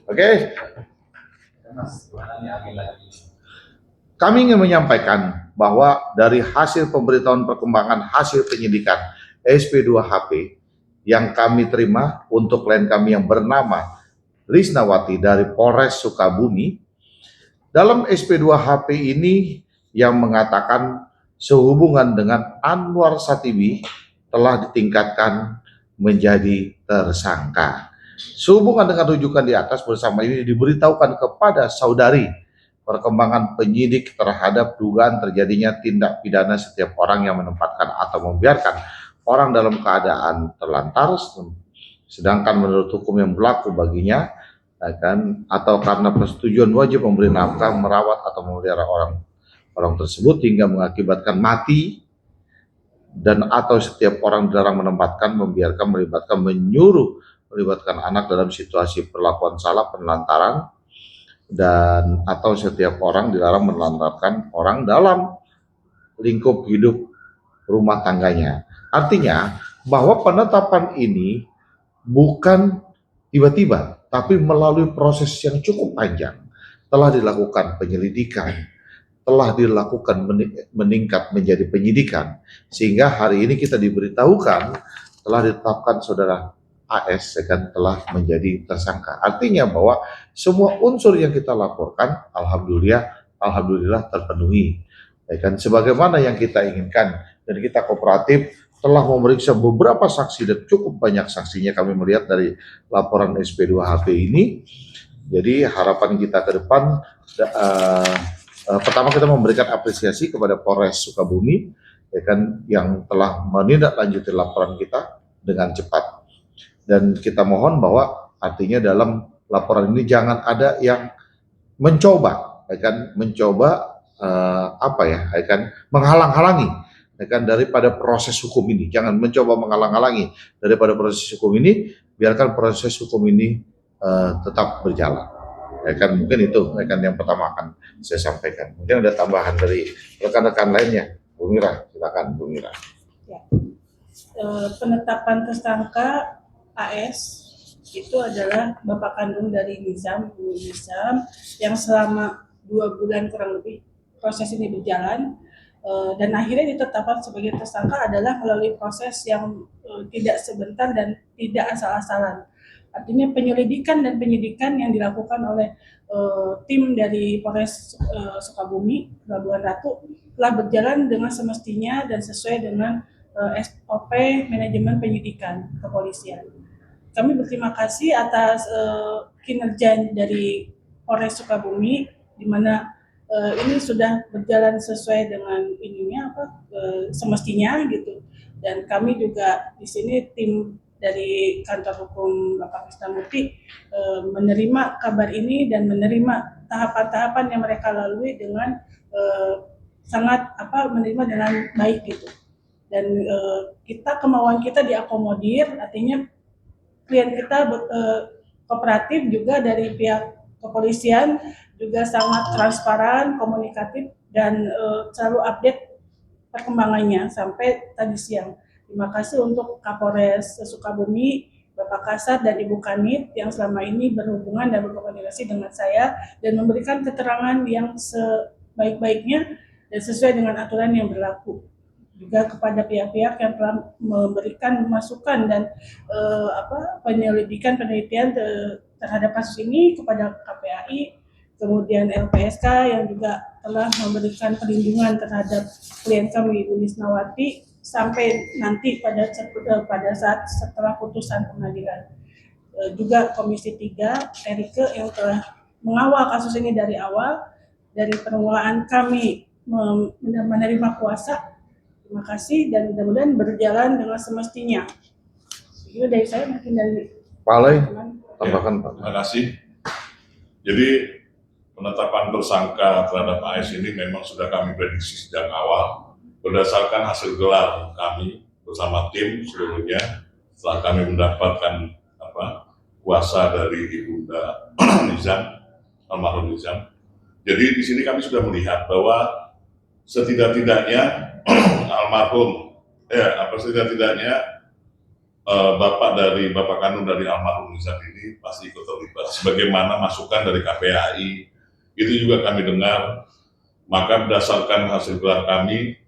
Oke. Kami ingin menyampaikan bahwa dari hasil pemberitahuan perkembangan hasil penyidikan SP2HP yang kami terima untuk klien kami yang bernama Lisnawati dari Polres Sukabumi, dalam SP2HP ini yang mengatakan sehubungan dengan Anwar Satibi telah ditingkatkan menjadi tersangka. Sehubungan dengan rujukan di atas bersama ini diberitahukan kepada saudari perkembangan penyidik terhadap dugaan terjadinya tindak pidana setiap orang yang menempatkan atau membiarkan orang dalam keadaan terlantar, sedangkan menurut hukum yang berlaku baginya, atau karena persetujuan wajib memberi nafkah, merawat atau memelihara orang tersebut hingga mengakibatkan mati, dan atau setiap orang dilarang menempatkan, membiarkan, melibatkan, menyuruh melibatkan anak dalam situasi perlakuan salah, penelantaran, dan atau setiap orang dilarang menelantarkan orang dalam lingkup hidup rumah tangganya. Artinya bahwa penetapan ini bukan tiba-tiba, tapi melalui proses yang cukup panjang. Telah dilakukan penyelidikan, telah dilakukan meningkat menjadi penyidikan, sehingga hari ini kita diberitahukan telah ditetapkan saudara AS telah menjadi tersangka. Artinya bahwa semua unsur yang kita laporkan, alhamdulillah terpenuhi, sebagaimana yang kita inginkan, dan kita kooperatif telah memeriksa beberapa saksi dan cukup banyak saksinya kami melihat dari laporan SP2HP ini. Jadi harapan kita ke depan, pertama kita memberikan apresiasi kepada Polres Sukabumi, yang telah menindaklanjuti laporan kita dengan cepat. Dan kita mohon bahwa artinya dalam laporan ini jangan ada yang mencoba, menghalang-halangi, daripada proses hukum ini. Jangan mencoba menghalang-halangi daripada proses hukum ini. Biarkan proses hukum ini tetap berjalan. Mungkin itu yang pertama akan saya sampaikan. Mungkin ada tambahan dari rekan-rekan lainnya. Bu Mira, silakan Bu Mira. Ya. Penetapan tersangka AS itu adalah bapak kandung dari Nizam, Bu Nizam, yang selama 2 bulan kurang lebih proses ini berjalan, dan akhirnya ditetapkan sebagai tersangka adalah melalui proses yang tidak sebentar dan tidak asal-asalan. Artinya penyelidikan dan penyidikan yang dilakukan oleh tim dari Polres Sukabumi, Pelabuhan Ratu, telah berjalan dengan semestinya dan sesuai dengan SOP manajemen penyidikan kepolisian. Kami berterima kasih atas kinerja dari Polres Sukabumi, di mana ini sudah berjalan sesuai dengan semestinya gitu. Dan kami juga di sini tim dari kantor hukum Bapak Krisnamurti menerima kabar ini dan menerima tahapan-tahapan yang mereka lalui dengan sangat menerima dengan baik gitu. Dan kemauan kita diakomodir, artinya klien kita kooperatif juga dari pihak kepolisian juga sangat transparan, komunikatif, dan selalu update perkembangannya sampai tadi siang. Terima kasih untuk Kapolres Sukabumi, Bapak Kasat dan Ibu Kanit yang selama ini berhubungan dan berkomunikasi dengan saya dan memberikan keterangan yang sebaik-baiknya dan sesuai dengan aturan yang berlaku. Juga kepada pihak-pihak yang telah memberikan masukan dan penyelidikan penelitian terhadap kasus ini, kepada KPAI, kemudian LPSK yang juga telah memberikan perlindungan terhadap klien kami Ibu Lisnawati sampai nanti pada saat setelah putusan pengadilan. Juga Komisi 3 Erike yang telah mengawal kasus ini dari awal, dari permulaan kami menerima kuasa. Terima kasih dan mudah-mudahan berjalan dengan semestinya. Itu dari saya, mungkin dari Pak Alay, tambahkan Pak. Terima kasih. Jadi penetapan tersangka terhadap AS ini memang sudah kami prediksi sejak awal berdasarkan hasil gelar kami bersama tim seluruhnya setelah kami mendapatkan kuasa dari Ibunda Nizam, almarhum Nizam. Jadi di sini kami sudah melihat bahwa setidak-tidaknya Bapak kandung dari almarhum Rizal ini pasti ikut terlibat. Sebagaimana masukan dari KPAI itu juga kami dengar, maka berdasarkan hasil gelar kami,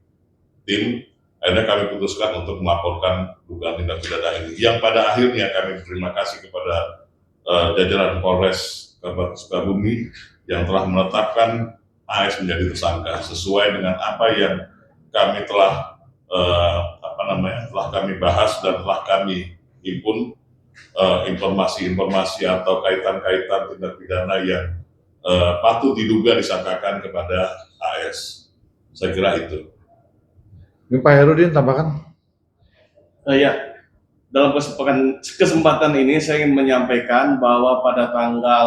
tim, akhirnya kami putuskan untuk melaporkan dugaan tindak pidana ini. Yang pada akhirnya kami berterima kasih kepada jajaran Polres Kabupaten Sukabumi yang telah menetapkan AS menjadi tersangka sesuai dengan apa yang kami telah telah kami bahas dan telah kami himpun informasi-informasi atau kaitan-kaitan tindak pidana yang patut diduga disangkakan kepada AS. Saya kira itu. Ini Pak Herudin tambahkan. Ya, dalam kesempatan ini saya ingin menyampaikan bahwa pada tanggal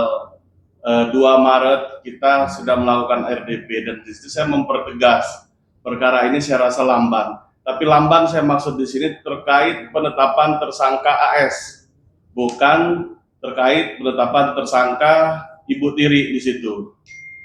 2 Maret kita sudah melakukan RDP dan di situ saya mempertegas perkara ini saya rasa lamban. Tapi lamban saya maksud di sini terkait penetapan tersangka AS, bukan terkait penetapan tersangka Ibu Tiri di situ.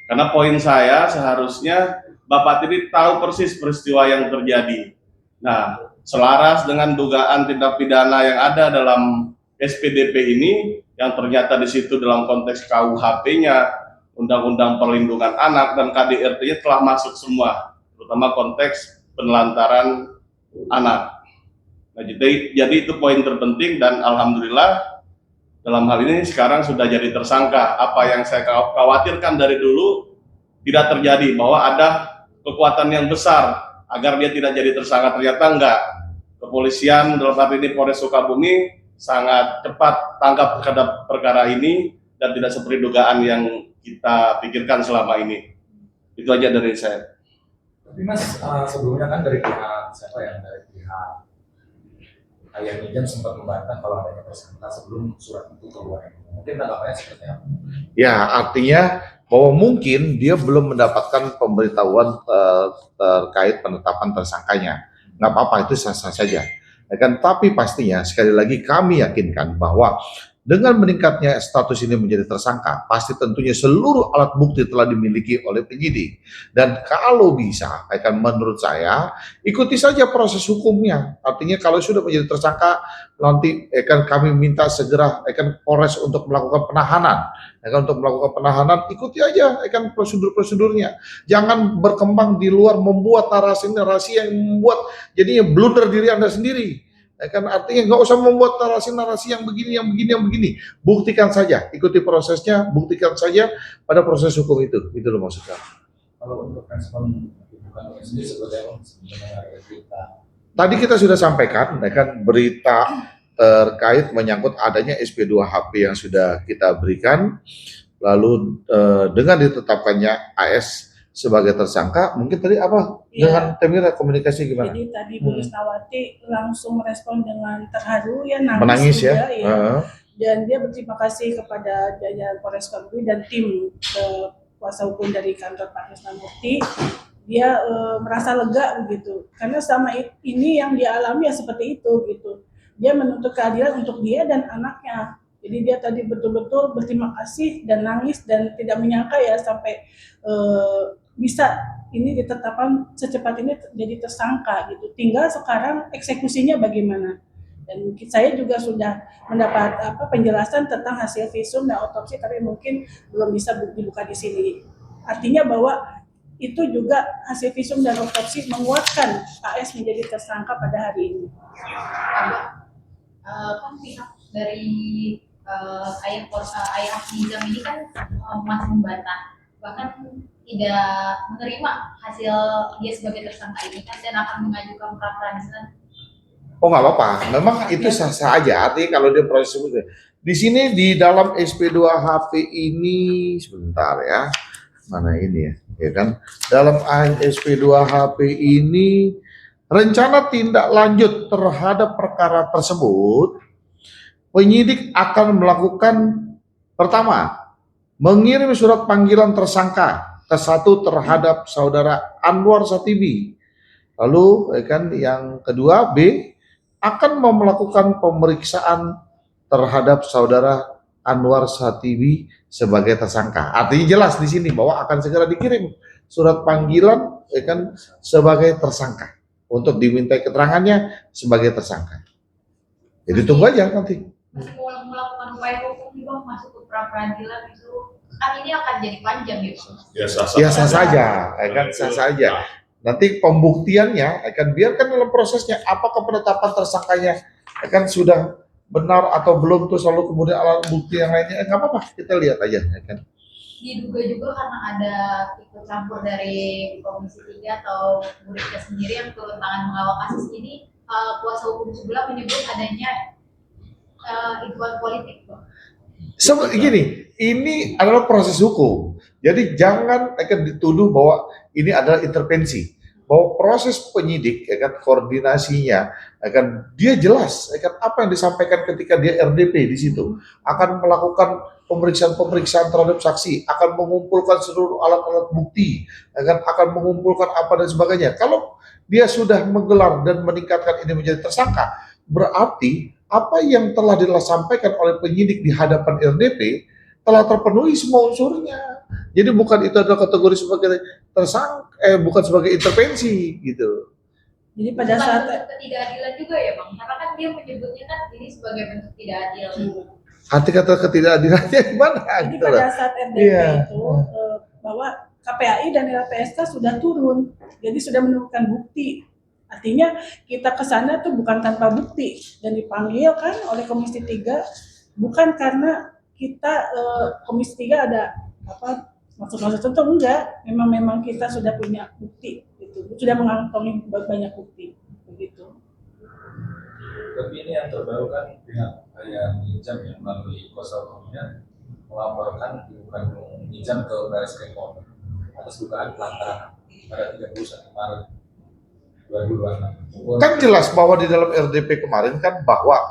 Karena poin saya seharusnya Bapak Tiri tahu persis peristiwa yang terjadi. Nah, selaras dengan dugaan tindak pidana yang ada dalam SPDP ini, yang ternyata di situ dalam konteks KUHP-nya, Undang-Undang Perlindungan Anak dan KDRT-nya telah masuk semua, terutama konteks penelantaran anak. Nah, jadi itu poin terpenting dan alhamdulillah dalam hal ini sekarang sudah jadi tersangka. Apa yang saya khawatirkan dari dulu tidak terjadi, bahwa ada kekuatan yang besar agar dia tidak jadi tersangka, ternyata enggak. Kepolisian dalam hal ini Polres Sukabumi sangat cepat tangkap terhadap perkara ini dan tidak seperti dugaan yang kita pikirkan selama ini. Itu aja dari saya. Tapi Mas, sebelumnya kan dari pihak Ayah Mijan sempat membantah kalau adanya tersangka sebelum surat itu keluar. Mungkin tanggapannya seperti apa? Ya, artinya bahwa mungkin dia belum mendapatkan pemberitahuan terkait penetapan tersangkanya. Nggak apa-apa, itu sah-sah saja. Ya kan? Tapi pastinya sekali lagi kami yakinkan bahwa dengan meningkatnya status ini menjadi tersangka, pasti tentunya seluruh alat bukti telah dimiliki oleh penyidik. Dan kalau bisa, akan menurut saya, ikuti saja proses hukumnya. Artinya kalau sudah menjadi tersangka, nanti akan kami minta segera akan Polres untuk melakukan penahanan. Untuk melakukan penahanan, ikuti aja akan prosedur-prosedurnya. Jangan berkembang di luar, membuat narasi-narasi yang membuat jadinya blunder diri Anda sendiri. Artinya nggak usah membuat narasi-narasi yang begini. Buktikan saja, ikuti prosesnya, buktikan saja pada proses hukum itu. Itu loh maksudnya. Kalau untuk respon bukan sendiri seperti apa sebenarnya berita? Tadi kita sudah sampaikan, berita terkait menyangkut adanya SP2HP yang sudah kita berikan, lalu dengan ditetapkannya AS sebagai tersangka, mungkin tadi apa dengan Temira komunikasi gimana? Jadi tadi Bu Lisnawati langsung merespon dengan terharu ya, menangis juga, ya. Dan dia berterima kasih kepada jajaran Polres Sukabumi dan tim kuasa hukum dari kantor Pak Krisnamurti. Dia merasa lega begitu, karena selama ini yang dia alami ya seperti itu gitu. Dia menuntut keadilan untuk dia dan anaknya. Jadi dia tadi betul-betul berterima kasih dan nangis dan tidak menyangka ya sampai bisa ini ditetapkan secepat ini jadi tersangka gitu. Tinggal sekarang eksekusinya bagaimana. Dan saya juga sudah mendapat penjelasan tentang hasil visum dan otopsi, tapi mungkin belum bisa dibuka di sini. Artinya bahwa itu juga hasil visum dan otopsi menguatkan AS menjadi tersangka pada hari ini. Kan pihak dari ayah Nizam ini kan masih membantah, bahkan tidak menerima hasil dia sebagai tersangka ini kan, dan akan mengajukan pra peradilan. Oh nggak apa-apa, memang itu sah-sah aja. Artinya kalau dia proses itu, di sini di dalam SP2HP ini sebentar ya, mana ini ya kan? Dalam SP2HP ini rencana tindak lanjut terhadap perkara tersebut, penyidik akan melakukan pertama, mengirim surat panggilan tersangka ke-1 terhadap saudara Anwar Satibi. Lalu yang kedua B akan melakukan pemeriksaan terhadap saudara Anwar Satibi sebagai tersangka. Artinya jelas di sini bahwa akan segera dikirim surat panggilan sebagai tersangka untuk dimintai keterangannya sebagai tersangka. Jadi tunggu aja nanti. Masih mau melakukan upaya hukum nih Bang, masuk ke pra peradilan itu kan ini akan jadi panjang gitu. Ya sah Ya sah saja, kan sah saja. Nanti pembuktiannya akan biarkan dalam prosesnya. Apakah penetapan tersangkanya akan sudah benar atau belum, terus lalu kemudian alat bukti yang lainnya, nggak apa-apa, kita lihat aja, kan. Diduga juga karena ada ikut campur dari Komisi 3 atau muridnya sendiri yang turun tangan mengawal kasus ini, kuasa hukum sebelah menyebut adanya iklan politik, Bang. Gini, ini adalah proses hukum. Jadi jangan akan dituduh bahwa ini adalah intervensi. Bahwa proses penyidik, ya kan, koordinasinya, akan dia jelas, ya kan, apa yang disampaikan ketika dia RDP di situ, akan melakukan pemeriksaan terhadap saksi, akan mengumpulkan seluruh alat-alat bukti, ya kan, akan mengumpulkan apa dan sebagainya. Kalau dia sudah menggelar dan meningkatkan ini menjadi tersangka, berarti apa yang telah disampaikan oleh penyidik di hadapan RDP telah terpenuhi semua unsurnya. Jadi bukan itu adalah kategori sebagai tersangka, bukan sebagai intervensi gitu. Jadi pada Bukan saat bentuk ketidakadilan juga ya Bang, karena kan dia menyebutnya kan ini sebagai bentuk tidak adil. Arti kata ketidakadilannya gimana? jadi Gitu pada loh. saat RDP Iya. itu bahwa KPAI dan LPSK sudah turun, jadi sudah menemukan bukti. Artinya kita ke sana tuh bukan tanpa bukti dan dipanggil kan oleh Komisi 3 bukan karena kita Komisi 3 ada apa maksud-maksud tertentu, enggak, memang kita sudah punya bukti gitu, sudah mengantongi banyak bukti begitu. Tapi ini yang terbaru kan pihak yang minjam ya melalui kuasa hukumnya melaporkan bukan minjam ke Baris Krim Polri atas dugaan pelanggaran pada 31 Maret 2026. Kan jelas bahwa di dalam RDP kemarin kan bahwa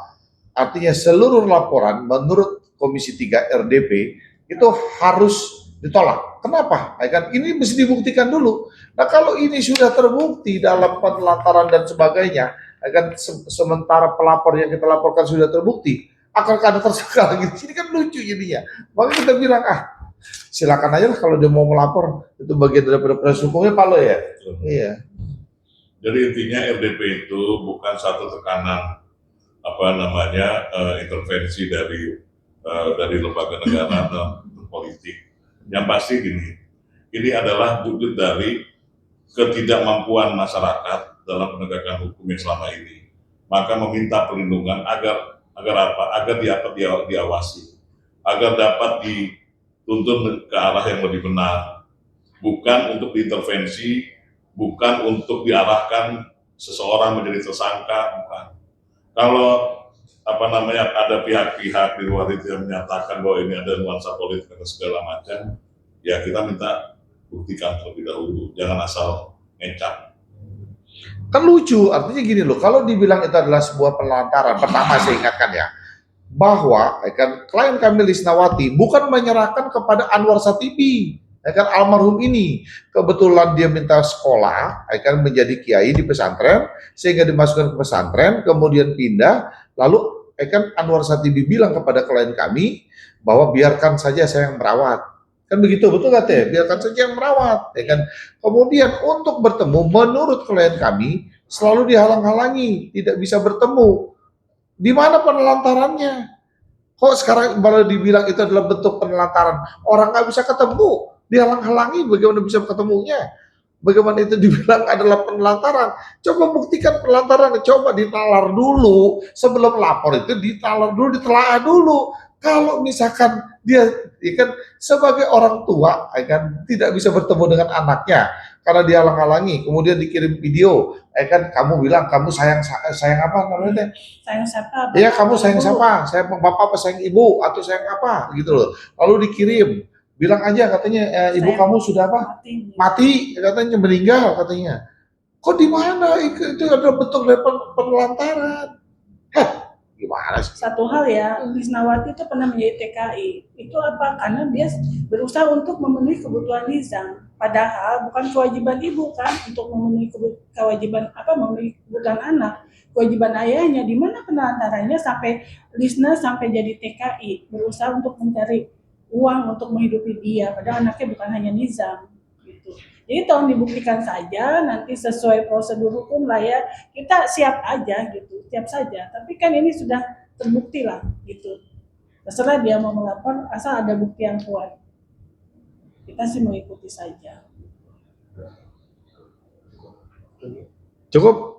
artinya seluruh laporan menurut Komisi 3 RDP itu harus ditolak. Kenapa? Ya kan ini mesti dibuktikan dulu. Nah kalau ini sudah terbukti dalam penelantaran dan sebagainya, ya kan sementara pelapor yang kita laporkan sudah terbukti, akan ada tersangka lagi. Ini kan lucu jadinya. Maka kita bilang silakan aja lah kalau dia mau melapor, itu bagian daripada proses hukumnya Pak Lo ya. Iya. Jadi intinya RDP itu bukan satu tekanan intervensi dari lembaga negara dalam politik. Yang pasti gini, ini adalah wujud dari ketidakmampuan masyarakat dalam penegakan hukum yang selama ini. Maka meminta perlindungan agar dapat diawasi, agar dapat dituntun ke arah yang lebih benar, bukan untuk diintervensi, bukan untuk diarahkan seseorang menjadi tersangka, bukan. Kalau ada pihak-pihak di luar itu yang menyatakan bahwa ini ada nuansa politik dan segala macam, ya kita minta buktikan terlebih dahulu, jangan asal ngecap. Kan lucu, artinya gini loh, kalau dibilang itu adalah sebuah penelantaran, pertama saya ingatkan ya, bahwa kan klien kami Lisnawati bukan menyerahkan kepada Anwar Satibi, kan almarhum ini. Kebetulan dia minta sekolah, kan menjadi kiai di pesantren, sehingga dimasukkan ke pesantren, kemudian pindah, lalu kan Anwar Satibi bilang kepada klien kami, bahwa biarkan saja saya yang merawat. Kan begitu, betul nggak Teh? Biarkan saja yang merawat, kan. Kemudian untuk bertemu, menurut klien kami, selalu dihalang-halangi, tidak bisa bertemu. Di mana penelantarannya? Kok sekarang malah dibilang itu adalah bentuk penelantaran? Orang nggak bisa ketemu, dihalang-halangi, bagaimana bisa ketemunya? Bagaimana itu dibilang adalah penelantaran? Coba buktikan penelantaran, coba ditalar dulu. Sebelum lapor itu ditalar dulu, ditelaah dulu. Kalau misalkan dia kan sebagai orang tua kan tidak bisa bertemu dengan anaknya karena dihalang-halangi, kemudian dikirim video, kan kamu bilang kamu sayang apa namanya? Sayang siapa? Iya, kamu sayang siapa? Sayang bapak apa sayang ibu atau sayang apa gitu loh. Lalu dikirim, bilang aja katanya ibu Sayang kamu sudah apa? Mati, katanya meninggal katanya. Kok di mana itu adalah bentuk dari penelantaran? Gimana sih? Satu hal ya, Lisnawati itu pernah menjadi TKI. Itu apa? Karena dia berusaha untuk memenuhi kebutuhan Nizam. Padahal bukan kewajiban ibu kan untuk memenuhi memenuhi kebutuhan anak. Kewajiban ayahnya. Di mana penelantarannya sampai Lisna sampai jadi TKI, berusaha untuk mencari uang untuk menghidupi dia. Padahal anaknya bukan hanya Nizam. Gitu. Jadi tolong dibuktikan saja, nanti sesuai prosedur hukum lah ya, kita siap aja gitu, siap saja. Tapi kan ini sudah terbukti lah gitu. Terserah dia mau melapor, asal ada bukti yang kuat. Kita sih mengikuti saja. Cukup?